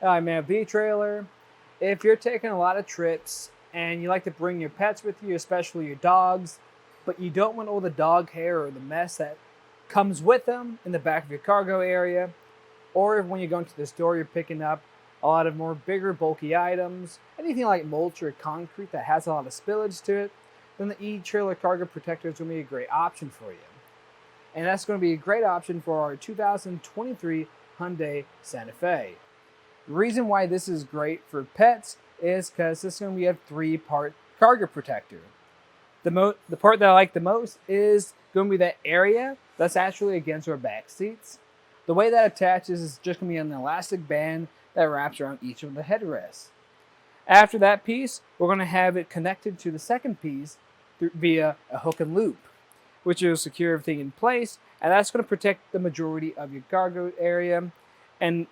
I may have the trailer. If you're taking a lot of trips and you like to bring your pets with you, especially your dogs, but you don't want all the dog hair or the mess that comes with them in the back of your cargo area, or if when you're going to the store, you're picking up a lot of more bigger, bulky items, anything like mulch or concrete that has a lot of spillage to it, then the e-trailer cargo protector is going to be a great option for you. And that's going to be a great option for our 2023 Hyundai Santa Fe. The reason why this is great for pets is because this is going to be a 3-part cargo protector. The part that I like the most is going to be that area that's actually against our back seats. The way that attaches is just going to be an elastic band that wraps around each of the headrests. After that piece, we're going to have it connected to the second piece via a hook and loop, which will secure everything in place, and that's going to protect the majority of your cargo area. And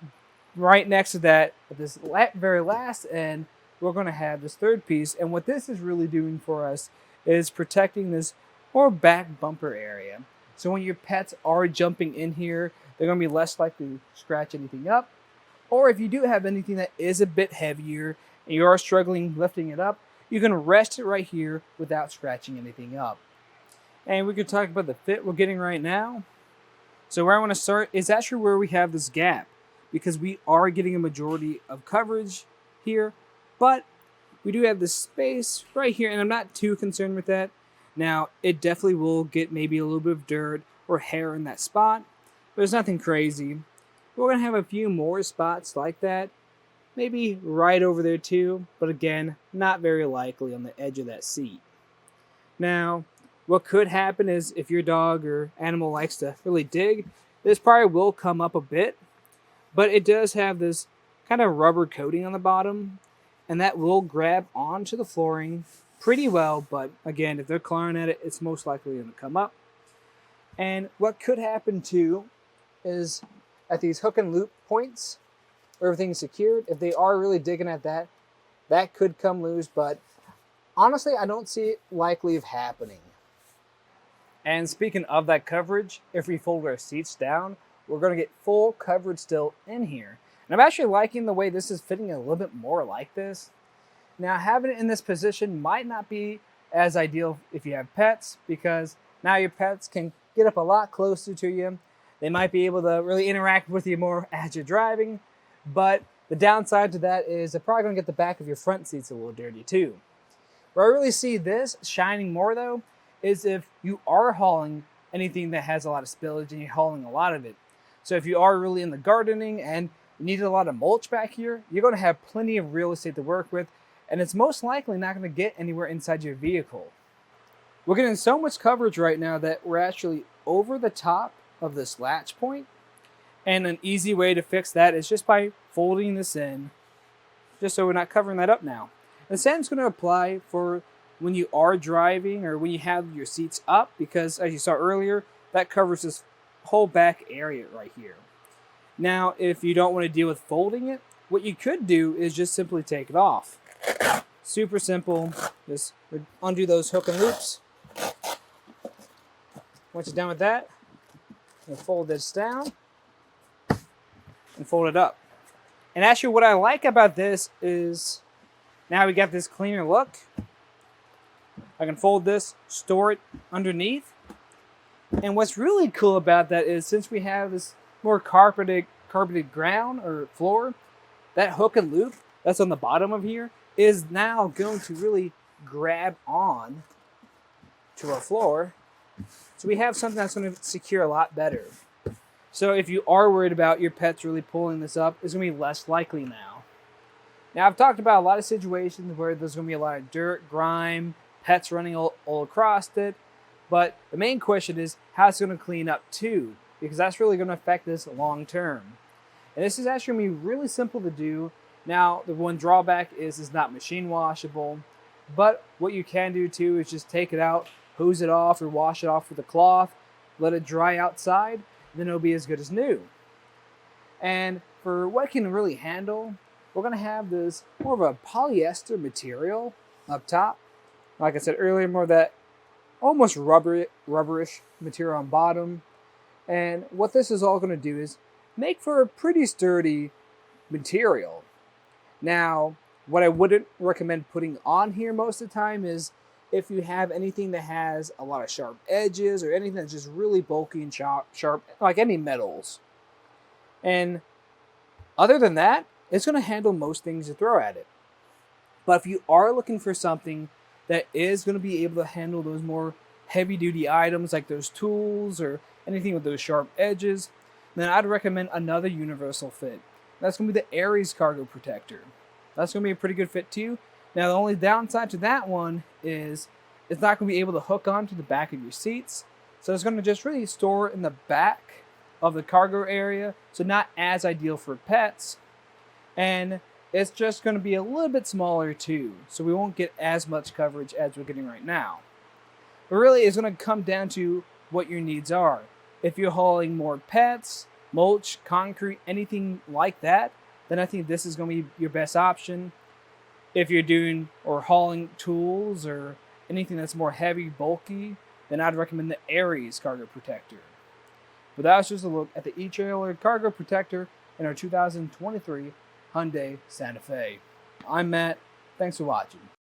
right next to that, at this very last end, we're going to have this third piece, and what this is really doing for us is protecting this more back bumper area. So when your pets are jumping in here, they're going to be less likely to scratch anything up. Or if you do have anything that is a bit heavier and you are struggling lifting it up, you can rest it right here without scratching anything up. And we could talk about the fit we're getting right now. So where I want to start is actually where we have this gap, because we are getting a majority of coverage here, but we do have this space right here, and I'm not too concerned with that. Now, it definitely will get maybe a little bit of dirt or hair in that spot, but it's nothing crazy. We're going to have a few more spots like that, maybe right over there too, but again, not very likely on the edge of that seat. Now, what could happen is if your dog or animal likes to really dig, this probably will come up a bit, but it does have this kind of rubber coating on the bottom, and that will grab onto the flooring pretty well, but again, if they're clawing at it, it's most likely going to come up. And what could happen too is at these hook and loop points where everything's secured, if they are really digging at that, that could come loose, but honestly, I don't see it likely of happening. And speaking of that coverage, if we fold our seats down, we're going to get full coverage still in here. And I'm actually liking the way this is fitting a little bit more like this. Now, having it in this position might not be as ideal if you have pets, because now your pets can get up a lot closer to you. They might be able to really interact with you more as you're driving, but the downside to that is they're probably going to get the back of your front seats a little dirty too. Where I really see this shining more though is if you are hauling anything that has a lot of spillage and you're hauling a lot of it. So if you are really in the gardening and you need a lot of mulch back here, you're going to have plenty of real estate to work with, and it's most likely not going to get anywhere inside your vehicle. We're getting so much coverage right now that we're actually over the top of this latch point, and an easy way to fix that is just by folding this in, just so we're not covering that up now. The same's going to apply for when you are driving or when you have your seats up, because as you saw earlier, that covers this whole back area right here. Now, if you don't want to deal with folding it, what you could do is just simply take it off. Super simple. Just undo those hook and loops. Once you're done with that, you'll fold this down and fold it up. And actually what I like about this is now we got this cleaner look. I can fold this, store it underneath. And what's really cool about that is since we have this more carpeted ground or floor, that hook and loop that's on the bottom of here is now going to really grab on to our floor. So we have something that's going to secure a lot better. So if you are worried about your pets really pulling this up, it's going to be less likely now. Now I've talked about a lot of situations where there's going to be a lot of dirt, grime, pets running all across it. But the main question is how it's going to clean up too, because that's really going to affect this long term. And this is actually going to be really simple to do. Now, the one drawback is it's not machine washable, but what you can do too is just take it out, hose it off or wash it off with a cloth, let it dry outside, and then it'll be as good as new. And for what it can really handle, we're going to have this more of a polyester material up top. Like I said earlier, more of that almost rubberish material on bottom. And what this is all going to do is make for a pretty sturdy material. Now, what I wouldn't recommend putting on here most of the time is if you have anything that has a lot of sharp edges or anything that's just really bulky and sharp, like any metals. And other than that, it's going to handle most things you throw at it. But if you are looking for something that is going to be able to handle those more heavy duty items like those tools or anything with those sharp edges, then I'd recommend another universal fit. That's going to be the Aries Cargo Protector. That's going to be a pretty good fit too. Now the only downside to that one is it's not going to be able to hook onto the back of your seats. So it's going to just really store in the back of the cargo area. So not as ideal for pets. And it's just going to be a little bit smaller too. So we won't get as much coverage as we're getting right now. But really it's going to come down to what your needs are. If you're hauling more pets, mulch, concrete, anything like that, then I think this is going to be your best option. If you're doing or hauling tools or anything that's more heavy, bulky, then I'd recommend the Aries Cargo Protector. But that was just a look at the eTrailer Cargo Protector in our 2023 Hyundai Santa Fe. I'm Matt. Thanks for watching.